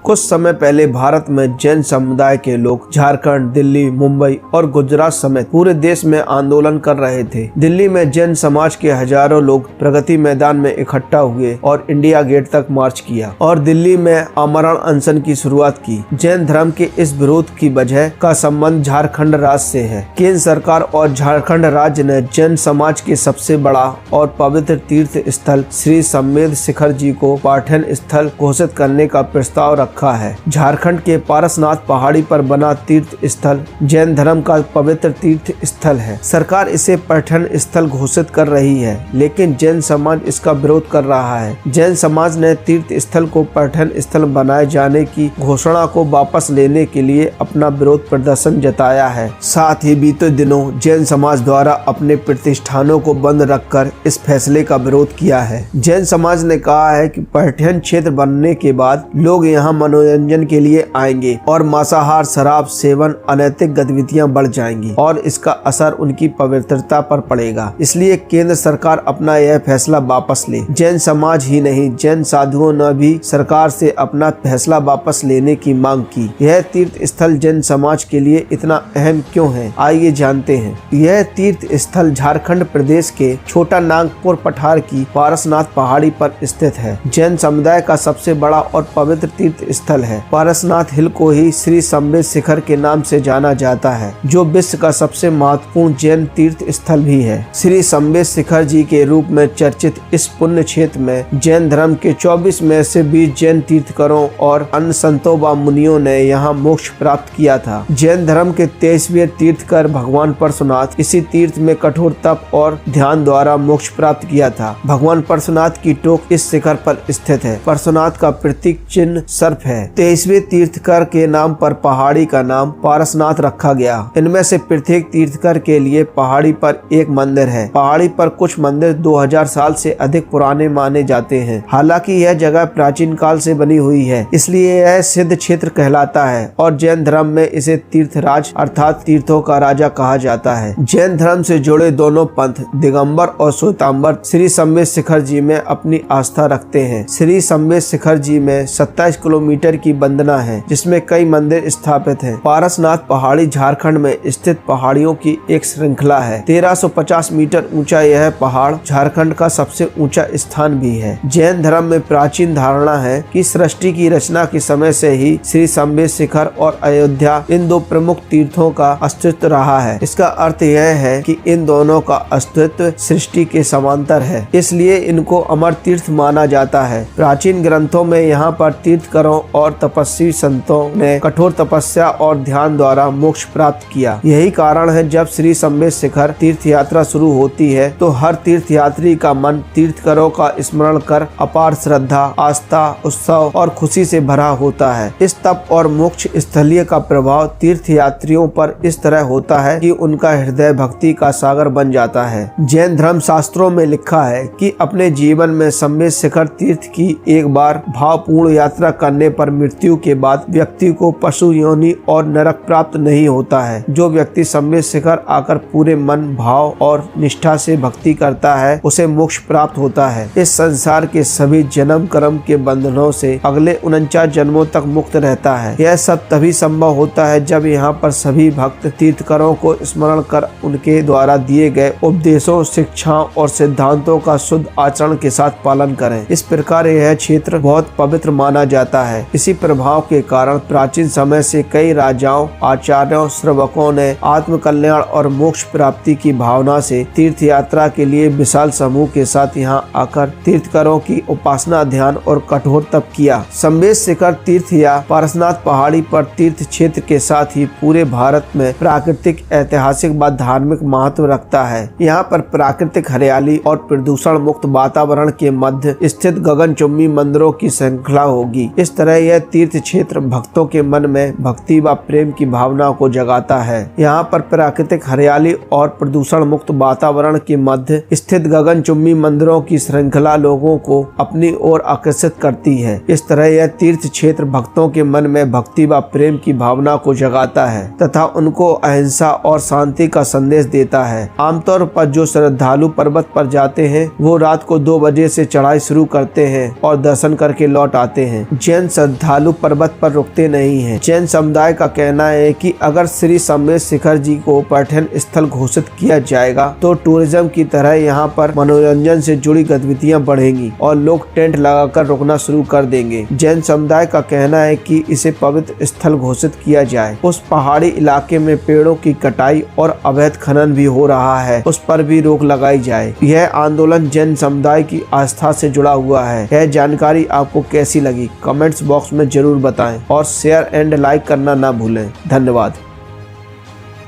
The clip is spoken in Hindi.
कुछ समय पहले भारत में जैन समुदाय के लोग झारखंड, दिल्ली, मुंबई और गुजरात समेत पूरे देश में आंदोलन कर रहे थे। दिल्ली में जैन समाज के हजारों लोग प्रगति मैदान में इकट्ठा हुए और इंडिया गेट तक मार्च किया और दिल्ली में आमरण अनशन की शुरुआत की। जैन धर्म के इस विरोध की वजह का संबंध झारखंड राज्य से है। केंद्र सरकार और झारखंड राज्य ने जैन समाज के सबसे बड़ा और पवित्र तीर्थ स्थल श्री संवेद शिखर जी को पर्यटन स्थल घोषित करने का प्रस्ताव रखा है। झारखंड के पारसनाथ पहाड़ी पर बना तीर्थ स्थल जैन धर्म का पवित्र तीर्थ स्थल है। सरकार इसे पर्यटन स्थल घोषित कर रही है, लेकिन जैन समाज इसका विरोध कर रहा है। जैन समाज ने तीर्थ स्थल को पर्यटन स्थल बनाए जाने की घोषणा को वापस लेने के लिए अपना विरोध प्रदर्शन जताया है। साथ ही बीते दिनों जैन समाज द्वारा अपने प्रतिष्ठानों को बंद रखकर इस फैसले का विरोध किया है। जैन समाज ने कहा है कि पर्यटन क्षेत्र बनने के बाद लोग यहाँ मनोरंजन के लिए आएंगे और मांसाहार, शराब सेवन, अनैतिक गतिविधियां बढ़ जाएंगी और इसका असर उनकी पवित्रता पर पड़ेगा। इसलिए केंद्र सरकार अपना यह फैसला वापस ले। जैन समाज ही नहीं, जैन साधुओं ने भी सरकार से अपना फैसला वापस लेने की मांग की। यह तीर्थ स्थल जैन समाज के लिए इतना अहम क्यों है, आइए जानते हैं। यह तीर्थ स्थल झारखंड प्रदेश के छोटा नागपुर पठार की पारसनाथ पहाड़ी पर स्थित है। जैन समुदाय का सबसे बड़ा और पवित्र तीर्थ स्थल है। पारसनाथ हिल को ही श्री संवेद शिखर के नाम से जाना जाता है, जो विश्व का सबसे महत्वपूर्ण जैन तीर्थ स्थल भी है। श्री संवेद शिखर जी के रूप में चर्चित इस पुण्य क्षेत्र में जैन धर्म के 24 में से 20 जैन तीर्थकरों और अन्य संतों व मुनियों ने यहाँ मोक्ष प्राप्त किया था। जैन धर्म के 23वें तीर्थकर भगवान परशुनाथ इसी तीर्थ में कठोर तप और ध्यान द्वारा मोक्ष प्राप्त किया था। भगवान परशुनाथ की टोक इस शिखर पर स्थित है। परशुनाथ का प्रतीक चिन्ह सर्प है। 23वें तीर्थकर के नाम पर पहाड़ी का नाम पारसनाथ रखा गया। इनमें से प्रत्येक तीर्थकर के लिए पहाड़ी पर एक मंदिर है। पहाड़ी पर कुछ मंदिर 2000 साल से अधिक पुराने माने जाते हैं। हालांकि यह जगह प्राचीन काल से बनी हुई है, इसलिए यह सिद्ध क्षेत्र कहलाता है और जैन धर्म में इसे तीर्थराज अर्थात तीर्थों का राजा कहा जाता है। जैन धर्म से जुड़े दोनों पंथ दिगंबर और श्वेतांबर श्री संवेद शिखर जी में अपनी आस्था रखते हैं। श्री संवेद शिखर जी में 27 किलोमीटर की वंदना है, जिसमें कई मंदिर स्थापित हैं। पारसनाथ पहाड़ी झारखंड में स्थित पहाड़ियों की एक श्रृंखला है। 1350 मीटर ऊंचा यह पहाड़ झारखंड का सबसे ऊंचा स्थान भी है। जैन धर्म में प्राचीन धारणा है कि सृष्टि की रचना के समय से ही श्री संवेद शिखर और अयोध्या इन दो प्रमुख तीर्थों का अस्तित्व रहा है। इसका अर्थ यह है कि इन दोनों का अस्तित्व सृष्टि के समांतर है, इसलिए इनको अमर तीर्थ माना जाता है। प्राचीन ग्रंथों में यहाँ पर तीर्थकरों और तपस्वी संतों ने कठोर तपस्या और ध्यान द्वारा मोक्ष प्राप्त किया। यही कारण है जब श्री संवेद शिखर तीर्थ यात्रा शुरू होती है तो हर तीर्थ यात्री का मन तीर्थकरों का स्मरण कर अपार श्रद्धा, आस्था, उत्सव और खुशी से भरा होता है। इस तप और मोक्ष स्थलीय का प्रभाव तीर्थ यात्रियों पर इस तरह होता है कि उनका हृदय भक्ति का सागर बन जाता है। जैन धर्म शास्त्रों में लिखा है कि अपने जीवन में संवेद शिखर तीर्थ की एक बार भावपूर्ण यात्रा करने पर मृत्यु के बाद व्यक्ति को पशु योनि और नरक प्राप्त नहीं होता है। जो व्यक्ति संवेद शिखर आकर पूरे मन, भाव और निष्ठा से भक्ति करता है उसे मोक्ष प्राप्त होता है। इस संसार के सभी जन्म कर्म के बंधनों से अगले 49 जन्मों तक मुक्त रहता है। यह सब तभी संभव होता है जब यहाँ पर सभी भक्त तीर्थकरों को स्मरण कर उनके द्वारा दिए गए उपदेशों, शिक्षाओं और सिद्धांतों का शुद्ध आचरण के साथ पालन करें। इस प्रकार यह क्षेत्र बहुत पवित्र माना जाता है। इसी प्रभाव के कारण प्राचीन समय से कई राजाओं, आचार्यों, श्रवकों ने आत्म कल्याण और मोक्ष प्राप्ति की भावना से तीर्थ यात्रा के लिए विशाल समूह के साथ यहाँ आकर तीर्थकरों की उपासना, ध्यान और कठोर तप किया। संवेद शिखर तीर्थ या पारसनाथ पहाड़ी पर तीर्थ क्षेत्र के साथ ही पूरे भारत में प्राकृतिक, ऐतिहासिक व धार्मिक महत्व रखता है। यहाँ पर प्राकृतिक हरियाली और प्रदूषण मुक्त वातावरण के मध्य स्थित गगनचुंबी मंदिरों की श्रृंखला होगी। इस तरह यह तीर्थ क्षेत्र भक्तों के मन में भक्ति व प्रेम की भावना को जगाता है। यहाँ पर प्राकृतिक हरियाली और प्रदूषण मुक्त वातावरण के मध्य स्थित गगनचुंबी मंदिरों की श्रृंखला लोगों को अपनी ओर आकर्षित करती है। इस तरह यह तीर्थ क्षेत्र भक्तों के मन में भक्ति व प्रेम की भावना को जगाता है तथा उनको अहिंसा और शांति का संदेश देता है। आमतौर पर जो श्रद्धालु पर्वत पर जाते हैं वो रात को 2 बजे से चढ़ाई शुरू करते हैं और दर्शन करके लौट आते हैं। जैन श्रद्धालु पर्वत पर रुकते नहीं हैं। जैन समुदाय का कहना है कि अगर श्री सम्मेद शिखर जी को पर्यटन स्थल घोषित किया जाएगा तो टूरिज्म की तरह यहाँ पर मनोरंजन से जुड़ी गतिविधियाँ बढ़ेंगी और लोग टेंट लगाकर रुकना शुरू कर देंगे। जैन समुदाय का कहना है कि इसे पवित्र स्थल घोषित किया जाए। उस पहाड़ी इलाके में पेड़ों की कटाई और अवैध खनन भी हो रहा है, उस पर भी रोक लगाई जाए। यह आंदोलन जैन समुदाय की आस्था से जुड़ा हुआ है। यह जानकारी आपको कैसी लगी कमेंट्स बॉक्स में जरूर बताएं और शेयर एंड लाइक करना ना भूलें। धन्यवाद।